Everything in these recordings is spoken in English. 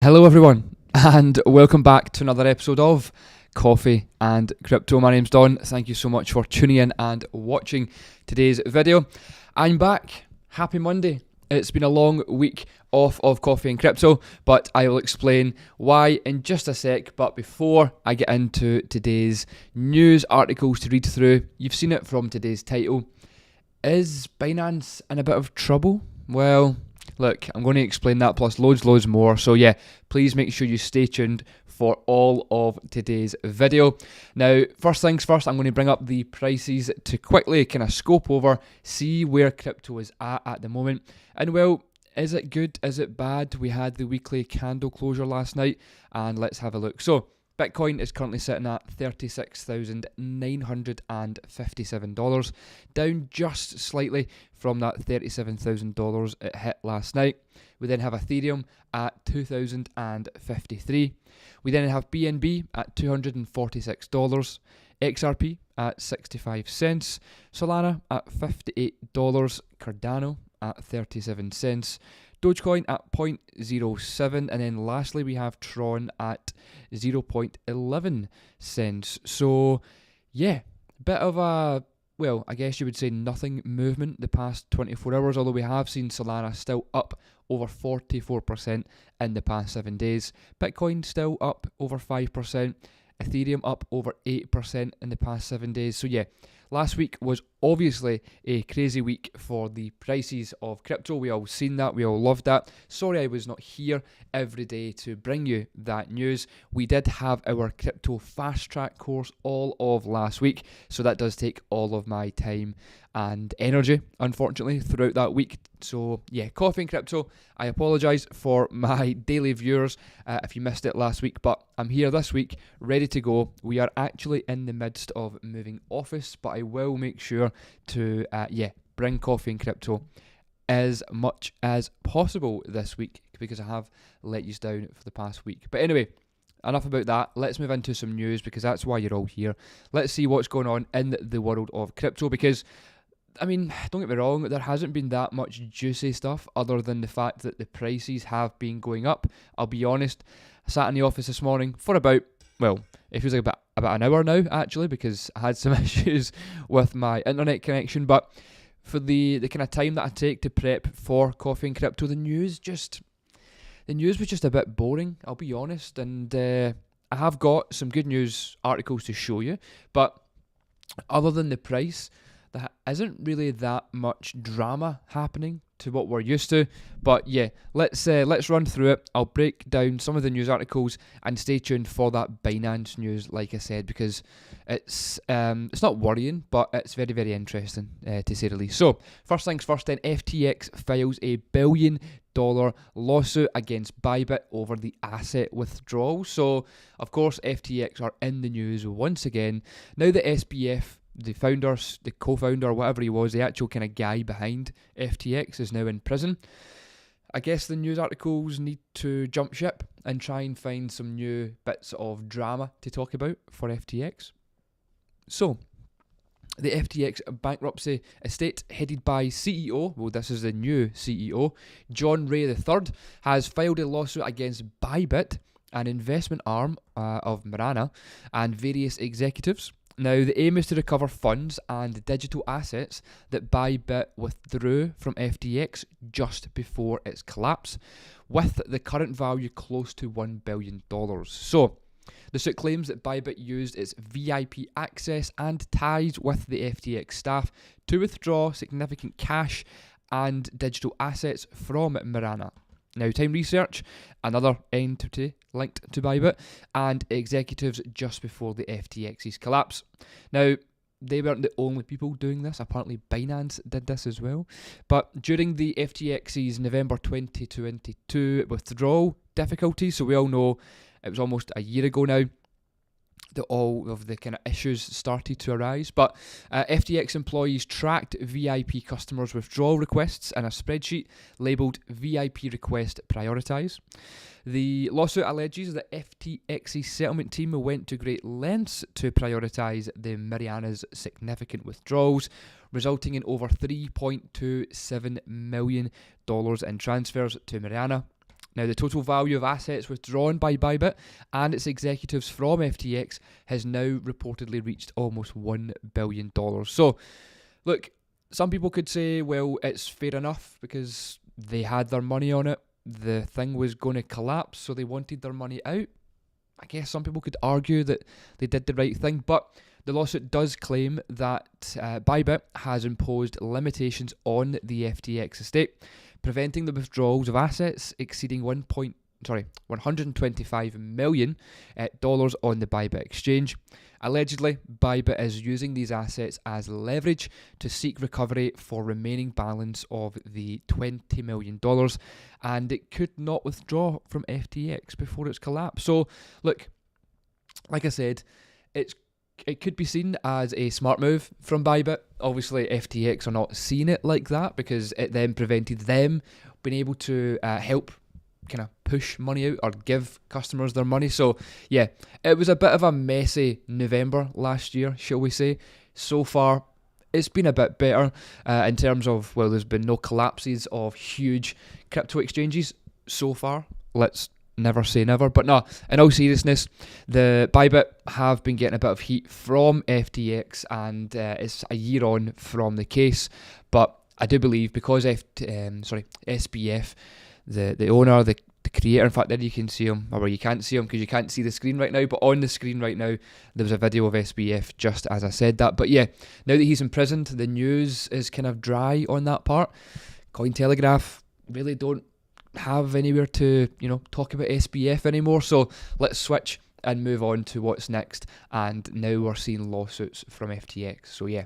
Hello everyone and welcome back to another episode of Coffee and Crypto. My name's Don. Thank you so much for tuning in and watching today's video. I'm back. Happy Monday. It's been a long week off of Coffee and Crypto, but I will explain why in just a sec. But before I get into today's news articles to read through, you've seen it from today's title. Is Binance in a bit of trouble? Well, look, I'm going to explain that plus loads more. So yeah, please make sure you stay tuned for all of today's video. Now, first things first, I'm going to bring up the prices to quickly kind of scope over, see where crypto is at the moment. And well, is it good? Is it bad? We had the weekly candle closure last night, and let's have a look. So Bitcoin is currently sitting at $36,957, down just slightly from that $37,000 it hit last night. We then have Ethereum at $2,053. We then have BNB at $246, XRP at 65 cents, Solana at $58, Cardano at 37 cents, Dogecoin at 0.07, and then lastly we have Tron at 0.11 cents. So yeah, bit of a, well, I guess you would say nothing movement the past 24 hours, although we have seen Solana still up over 44% in the past 7 days. Bitcoin still up over 5%. Ethereum up over 8% in the past 7 days. So yeah, last week was obviously a crazy week for the prices of crypto. We all seen that. We all loved that. Sorry I was not here every day to bring you that news. We did have our crypto fast track course all of last week, so that does take all of my time and energy, unfortunately, throughout that week. So yeah, Coffee and Crypto, I apologise for my daily viewers if you missed it last week, but I'm here this week, ready to go. We are actually in the midst of moving office, but I will make sure to bring Coffee and Crypto as much as possible this week, because I have let you down for the past week. But anyway, enough about that. Let's move into some news, because that's why you're all here. Let's see what's going on in the world of crypto, because I mean, don't get me wrong, there hasn't been that much juicy stuff other than the fact that the prices have been going up. I'll be honest, I sat in the office this morning for about, well, it feels like about an hour now, actually, because I had some issues with my internet connection. But for the kind of time that I take to prep for Coffee and Crypto, the news was just a bit boring, I'll be honest. And I have got some good news articles to show you, but other than the price, there isn't really that much drama happening to what we're used to. But yeah, let's run through it. I'll break down some of the news articles, and stay tuned for that Binance news, like I said, because it's not worrying, but it's very, very interesting to say the least. So first things first then, FTX files a $1 billion lawsuit against Bybit over the asset withdrawal. So of course FTX are in the news once again. Now the SBF, the founders, the co-founder, whatever he was, the actual kind of guy behind FTX, is now in prison. I guess the news articles need to jump ship and try and find some new bits of drama to talk about for FTX. So, the FTX bankruptcy estate, headed by CEO, well, this is the new CEO, John Ray III, has filed a lawsuit against Bybit, an investment arm of Marana, and various executives. Now, the aim is to recover funds and digital assets that Bybit withdrew from FTX just before its collapse, with the current value close to $1 billion. So, the suit claims that Bybit used its VIP access and ties with the FTX staff to withdraw significant cash and digital assets from Marana. Now, Time Research, another entity linked to Bybit, and executives just before the FTX's collapse. Now, they weren't the only people doing this. Apparently, Binance did this as well. But during the FTX's November 2022 withdrawal difficulties, so we all know it was almost a year ago now that all of the kind of issues started to arise. But FTX employees tracked VIP customers' withdrawal requests in a spreadsheet labelled VIP Request Prioritise. The lawsuit alleges that FTX's settlement team went to great lengths to prioritise the Mariana's significant withdrawals, resulting in over $3.27 million in transfers to Mariana. Now, the total value of assets withdrawn by Bybit and its executives from FTX has now reportedly reached almost $1 billion. So, look, some people could say, well, it's fair enough because they had their money on it. The thing was going to collapse, so they wanted their money out. I guess some people could argue that they did the right thing, but the lawsuit does claim that Bybit has imposed limitations on the FTX estate, preventing the withdrawals of assets exceeding $125 million on the Bybit exchange. Allegedly, Bybit is using these assets as leverage to seek recovery for remaining balance of the $20 million, and it could not withdraw from FTX before its collapse. So, look, like I said, it could be seen as a smart move from Bybit. Obviously, FTX are not seeing it like that because it then prevented them being able to help kind of push money out or give customers their money. So yeah, it was a bit of a messy November last year, shall we say. So far, it's been a bit better in terms of, well, there's been no collapses of huge crypto exchanges so far. Let's never say never. But no, in all seriousness, the Bybit have been getting a bit of heat from FTX, and it's a year on from the case. But I do believe because SBF, the owner, the creator, in fact, there you can see him, or you can't see him because you can't see the screen right now, but on the screen right now, there was a video of SBF just as I said that. But yeah, now that he's imprisoned, the news is kind of dry on that part. Cointelegraph really don't have anywhere to, talk about SBF anymore, so let's switch and move on to what's next. And now we're seeing lawsuits from FTX. So yeah,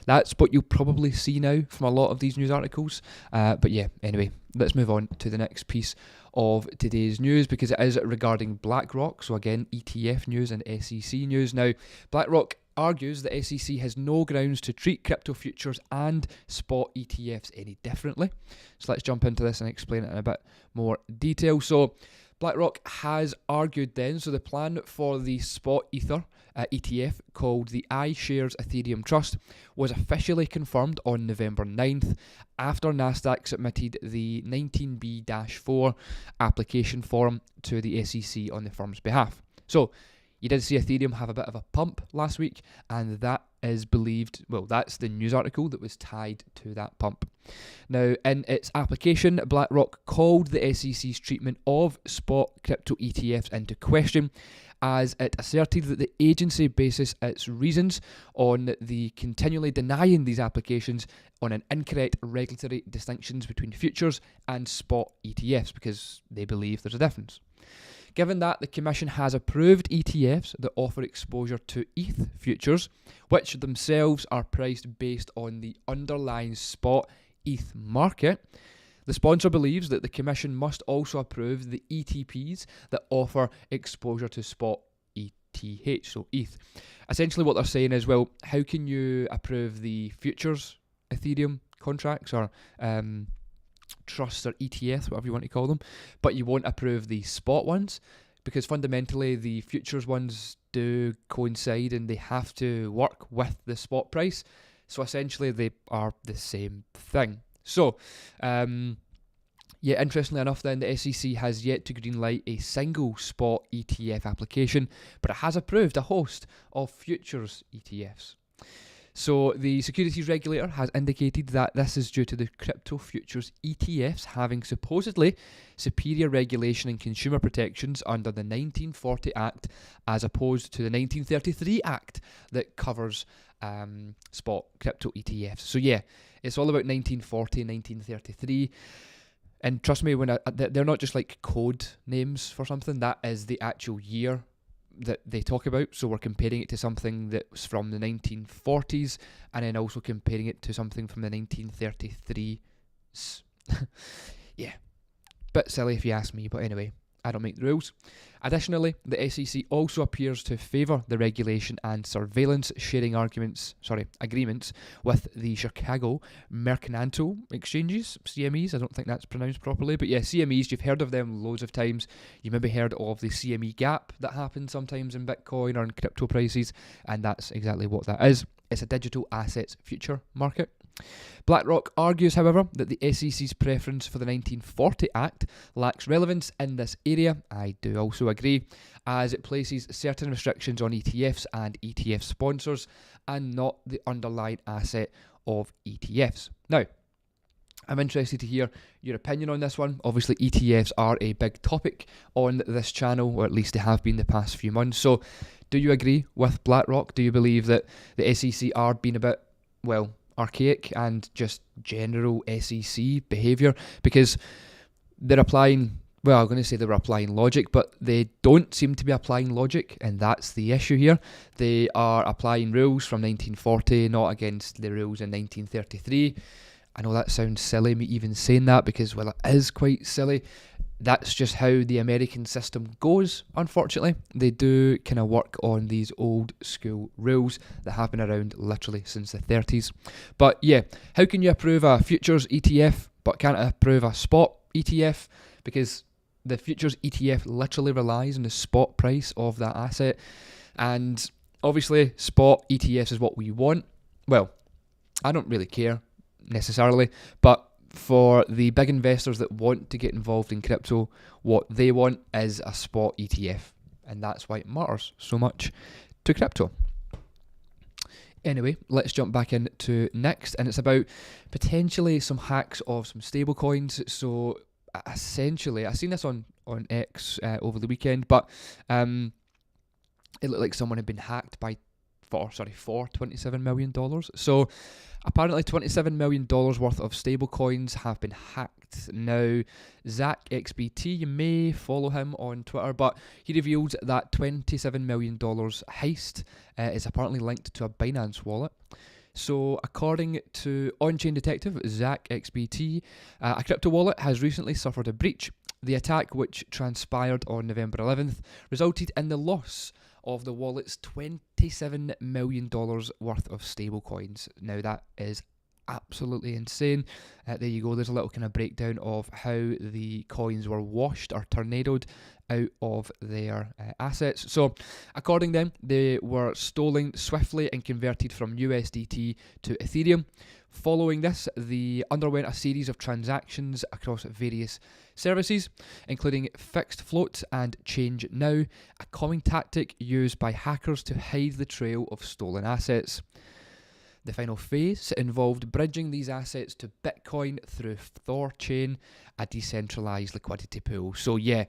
that's what you'll probably see now from a lot of these news articles. But yeah, anyway, let's move on to the next piece of today's news, because it is regarding BlackRock. So again, ETF news and SEC news. Now, BlackRock argues the SEC has no grounds to treat crypto futures and spot ETFs any differently. So let's jump into this and explain it in a bit more detail. So BlackRock has argued then, so the plan for the spot Ether ETF called the iShares Ethereum Trust was officially confirmed on November 9th after Nasdaq submitted the 19B-4 application form to the SEC on the firm's behalf. So you did see Ethereum have a bit of a pump last week, and that is believed, well, that's the news article that was tied to that pump. Now, in its application, BlackRock called the SEC's treatment of spot crypto ETFs into question, as it asserted that the agency bases its reasons on the continually denying these applications on an incorrect regulatory distinctions between futures and spot ETFs, because they believe there's a difference. Given that the Commission has approved ETFs that offer exposure to ETH futures, which themselves are priced based on the underlying spot ETH market, the sponsor believes that the Commission must also approve the ETPs that offer exposure to spot ETH, so ETH. Essentially what they're saying is, well, how can you approve the futures Ethereum contracts or trusts or ETFs, whatever you want to call them, but you won't approve the spot ones? Because fundamentally the futures ones do coincide and they have to work with the spot price. So essentially they are the same thing. So, interestingly enough then, the SEC has yet to greenlight a single spot ETF application, but it has approved a host of futures ETFs. So the securities regulator has indicated that this is due to the crypto futures ETFs having supposedly superior regulation and consumer protections under the 1940 Act as opposed to the 1933 Act that covers spot crypto ETFs. So yeah, it's all about 1940, 1933. And trust me, when they're not just like code names for something, that is the actual year that they talk about. So we're comparing it to something that was from the 1940s and then also comparing it to something from the 1933s. Yeah, bit silly if you ask me, but anyway, I don't make the rules. Additionally, the SEC also appears to favour the regulation and surveillance sharing agreements with the Chicago Mercantile Exchanges, CMEs. I don't think that's pronounced properly, but yeah, CMEs, you've heard of them loads of times. You maybe heard of the CME gap that happens sometimes in Bitcoin or in crypto prices, and that's exactly what that is. It's a digital assets future market. BlackRock argues, however, that the SEC's preference for the 1940 Act lacks relevance in this area. I do also agree, as it places certain restrictions on ETFs and ETF sponsors and not the underlying asset of ETFs. Now, I'm interested to hear your opinion on this one. Obviously, ETFs are a big topic on this channel, or at least they have been the past few months. So, do you agree with BlackRock? Do you believe that the SEC are being a bit, well, archaic and just general SEC behaviour? Because they're applying, well, I'm going to say they were applying logic, but they don't seem to be applying logic, and that's the issue here. They are applying rules from 1940, not against the rules in 1933. I know that sounds silly, me even saying that, because, well, it is quite silly. That's just how the American system goes, unfortunately. They do kind of work on these old school rules that have been around literally since the 30s. But yeah, how can you approve a futures ETF but can't approve a spot ETF? Because the futures ETF literally relies on the spot price of that asset. And obviously, spot ETFs is what we want. Well, I don't really care necessarily, but for the big investors that want to get involved in crypto, what they want is a spot ETF, and that's why it matters so much to crypto. Anyway, let's jump back into next, and it's about potentially some hacks of some stable coins. So essentially, I seen this on X over the weekend, but it looked like someone had been hacked for $27 million. So apparently $27 million worth of stable coins have been hacked. Now, Zach XBT, you may follow him on Twitter, but he revealed that $27 million heist is apparently linked to a Binance wallet. So according to on-chain detective Zach XBT, a crypto wallet has recently suffered a breach. The attack, which transpired on November 11th, resulted in the loss of the wallet's $27 million worth of stable coins. Now, that is absolutely insane. There you go. There's a little kind of breakdown of how the coins were washed or tornadoed out of their assets. So, according to them, they were stolen swiftly and converted from USDT to Ethereum. Following this, they underwent a series of transactions across various services, including fixed float and change now, a common tactic used by hackers to hide the trail of stolen assets. The final phase involved bridging these assets to Bitcoin through Thorchain, a decentralized liquidity pool. So yeah,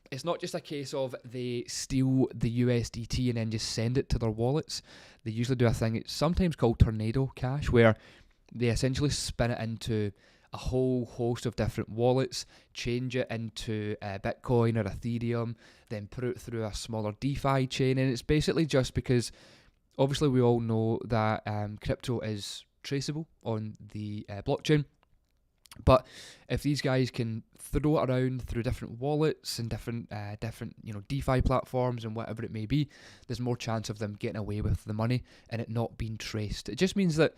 it's not just a case of they steal the USDT and then just send it to their wallets. They usually do a thing, it's sometimes called Tornado Cash, where they essentially spin it into a whole host of different wallets, change it into Bitcoin or Ethereum, then put it through a smaller DeFi chain. And it's basically just because, obviously, we all know that crypto is traceable on the blockchain. But if these guys can throw it around through different wallets and different DeFi platforms and whatever it may be, there's more chance of them getting away with the money and it not being traced. It just means that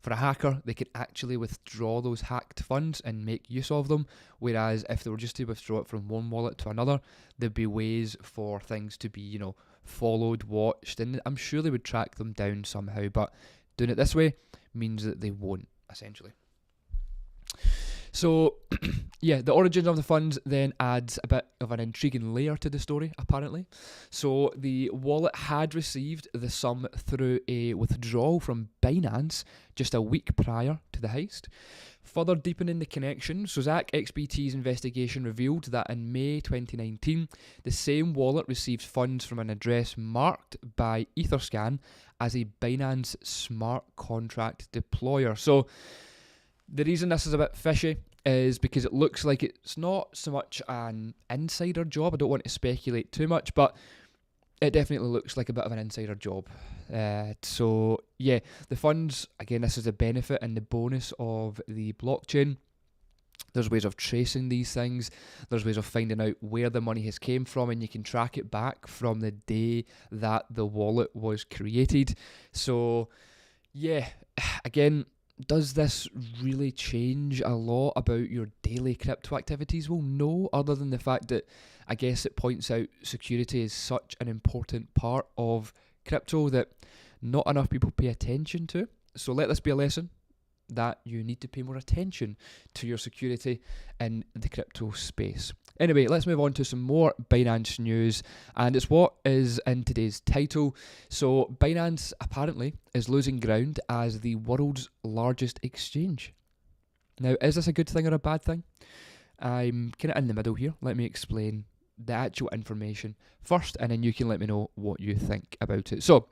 for a hacker, they could actually withdraw those hacked funds and make use of them, whereas if they were just to withdraw it from one wallet to another, there'd be ways for things to be, followed, watched, and I'm sure they would track them down somehow, but doing it this way means that they won't, essentially. So, yeah, the origins of the funds then adds a bit of an intriguing layer to the story, apparently. So, the wallet had received the sum through a withdrawal from Binance just a week prior to the heist. Further deepening the connection, so Zach XBT's investigation revealed that in May 2019, the same wallet received funds from an address marked by Etherscan as a Binance smart contract deployer. So, the reason this is a bit fishy is because it looks like it's not so much an insider job. I don't want to speculate too much, but it definitely looks like a bit of an insider job. So, yeah, the funds, again, this is the benefit and the bonus of the blockchain. There's ways of tracing these things. There's ways of finding out where the money has came from, and you can track it back from the day that the wallet was created. So, yeah, again, does this really change a lot about your daily crypto activities? Well, no, other than the fact that I guess it points out security is such an important part of crypto that not enough people pay attention to. So let this be a lesson. that you need to pay more attention to your security in the crypto space. Anyway, let's move on to some more Binance news, and it's what is in today's title. So Binance apparently is losing ground as the world's largest exchange. Now, is this a good thing or a bad thing? I'm kind of in the middle here. Let me explain the actual information first, and then you can let me know what you think about it. So,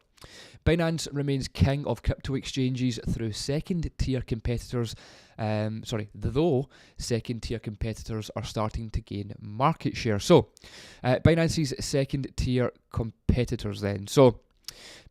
Binance remains king of crypto exchanges through second-tier competitors. Though second-tier competitors are starting to gain market share. So, Binance's second-tier competitors then. So,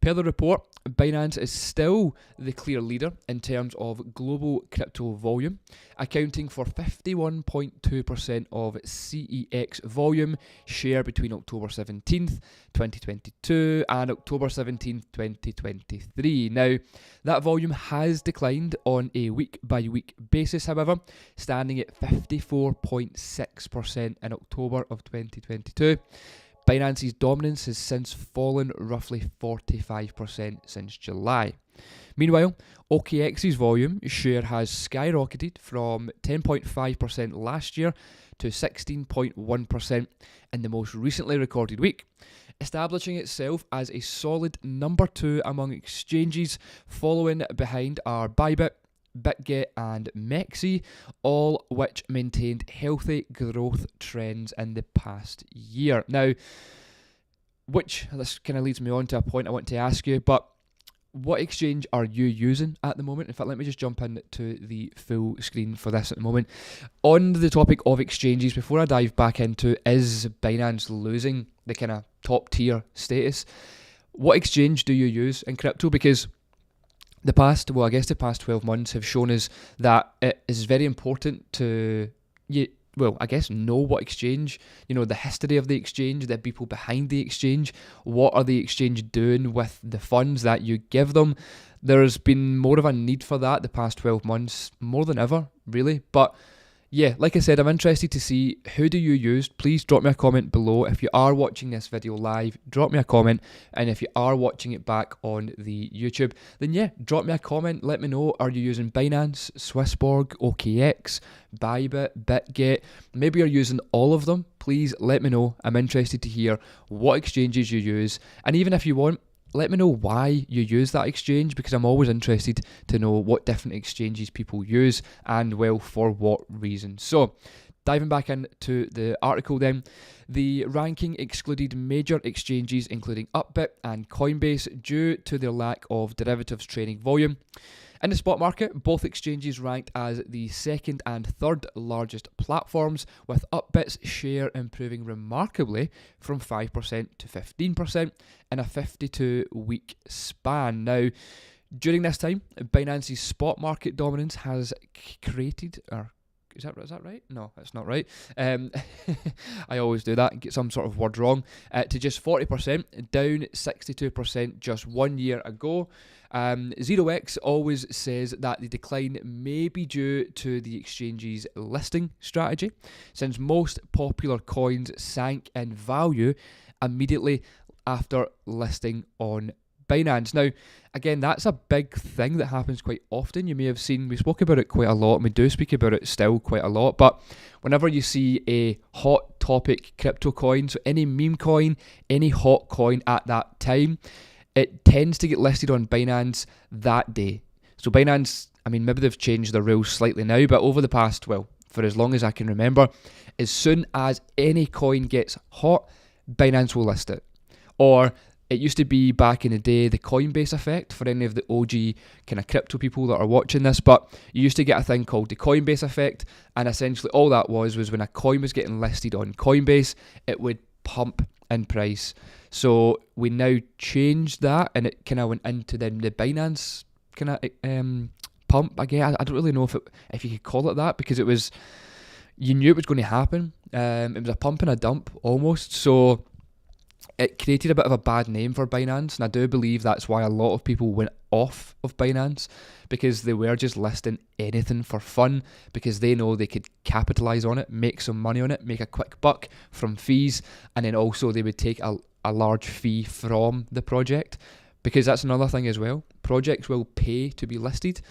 per the report, Binance is still the clear leader in terms of global crypto volume, accounting for 51.2% of CEX volume share between October 17th, 2022 and October 17th, 2023. Now, that volume has declined on a week-by-week basis, however, standing at 54.6% in October of 2022. Binance's dominance has since fallen roughly 45% since July. Meanwhile, OKX's volume share has skyrocketed from 10.5% last year to 16.1% in the most recently recorded week, establishing itself as a solid number 2 among exchanges. Following behind are Bitget, and Mexi, all which maintained healthy growth trends in the past year. Now, this kind of leads me on to a point I want to ask you, but what exchange are you using at the moment? In fact, let me just jump into the full screen for this at the moment. On the topic of exchanges, before I dive back into is Binance losing the kind of top tier status, what exchange do you use in crypto? Because the past 12 months have shown us that it is very important to, know what exchange, the history of the exchange, the people behind the exchange, what are the exchange doing with the funds that you give them. There's been more of a need for that the past 12 months, more than ever, really. But yeah, like I said, I'm interested to see, who do you use? Please drop me a comment below. If you are watching this video live, drop me a comment. And if you are watching it back on the YouTube, then yeah, drop me a comment. Let me know, are you using Binance, Swissborg, OKX, Bybit, Bitget? Maybe you're using all of them. Please let me know. I'm interested to hear what exchanges you use. And even if you want, let me know why you use that exchange, because I'm always interested to know what different exchanges people use and, well, for what reason. So, diving back into the article then, the ranking excluded major exchanges including Upbit and Coinbase due to their lack of derivatives trading volume. In the spot market, both exchanges ranked as the second and third largest platforms, with Upbit's share improving remarkably from 5% to 15% in a 52-week span. Now, during this time, Binance's spot market dominance has created, is that right? No, that's not right. I always do that and get some sort of word wrong. To just 40%, down 62% just 1 year ago. 0x always says that the decline may be due to the exchange's listing strategy, since most popular coins sank in value immediately after listing on Binance. Now, again, that's a big thing that happens quite often. You may have seen, we spoke about it quite a lot, and we do speak about it still quite a lot, but whenever you see a hot topic crypto coin, so any meme coin, any hot coin at that time, it tends to get listed on Binance that day. So Binance, maybe they've changed their rules slightly now, but over the past, for as long as I can remember, as soon as any coin gets hot, Binance will list it. Or it used to be back in the day the Coinbase effect, for any of the OG kind of crypto people that are watching this, but you used to get a thing called the Coinbase effect, and essentially all that was when a coin was getting listed on Coinbase, it would pump in price. So we now changed that, and it kind of went into the Binance kind of pump again. I don't really know if you could call it that, because you knew it was going to happen. It was a pump and a dump almost. So it created a bit of a bad name for Binance, and I do believe that's why a lot of people went off of Binance, because they were just listing anything for fun, because they know they could capitalize on it, make some money on it, make a quick buck from fees, and then also they would take a large fee from the project, because that's another thing as well. Projects will pay to be listed.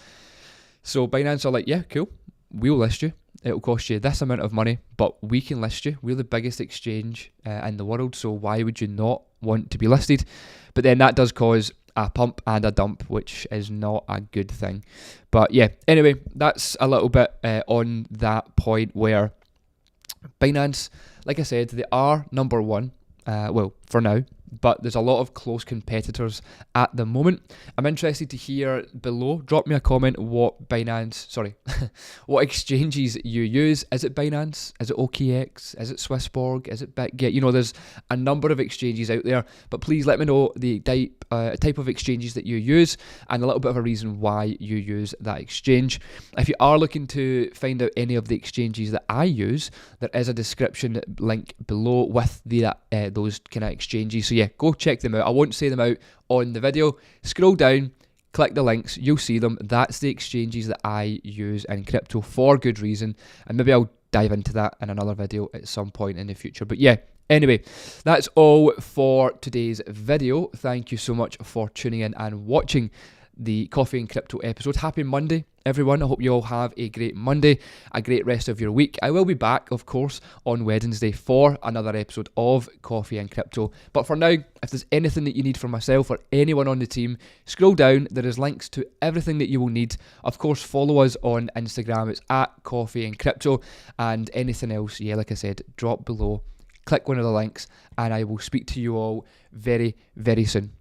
So Binance are like, yeah, cool, we'll list you. It'll cost you this amount of money, but we can list you. We're the biggest exchange in the world, so why would you not want to be listed? But then that does cause a pump and a dump, which is not a good thing. But yeah, anyway, that's a little bit on that point where Binance, like I said, they are number one, well, for now, but there's a lot of close competitors at the moment. I'm interested to hear below. Drop me a comment what what exchanges you use. Is it Binance? Is it OKX? Is it Swissborg? Is it Bitget? You know, there's a number of exchanges out there, but please let me know the type of exchanges that you use and a little bit of a reason why you use that exchange. If you are looking to find out any of the exchanges that I use, there is a description link below with those kind of exchanges. So yeah, go check them out. I won't say them out on the video. Scroll down, click the links, you'll see them. That's the exchanges that I use in crypto for good reason, and maybe I'll dive into that in another video at some point in the future. But yeah, anyway, that's all for today's video. Thank you so much for tuning in and watching the Coffee and Crypto episode. Happy Monday, everyone. I hope you all have a great Monday, a great rest of your week. I will be back, of course, on Wednesday for another episode of Coffee and Crypto. But for now, if there's anything that you need from myself or anyone on the team, scroll down. There is links to everything that you will need. Of course, follow us on Instagram. It's at Coffee and Crypto. And anything else, yeah, like I said, drop below. Click one of the links, and I will speak to you all very, very soon.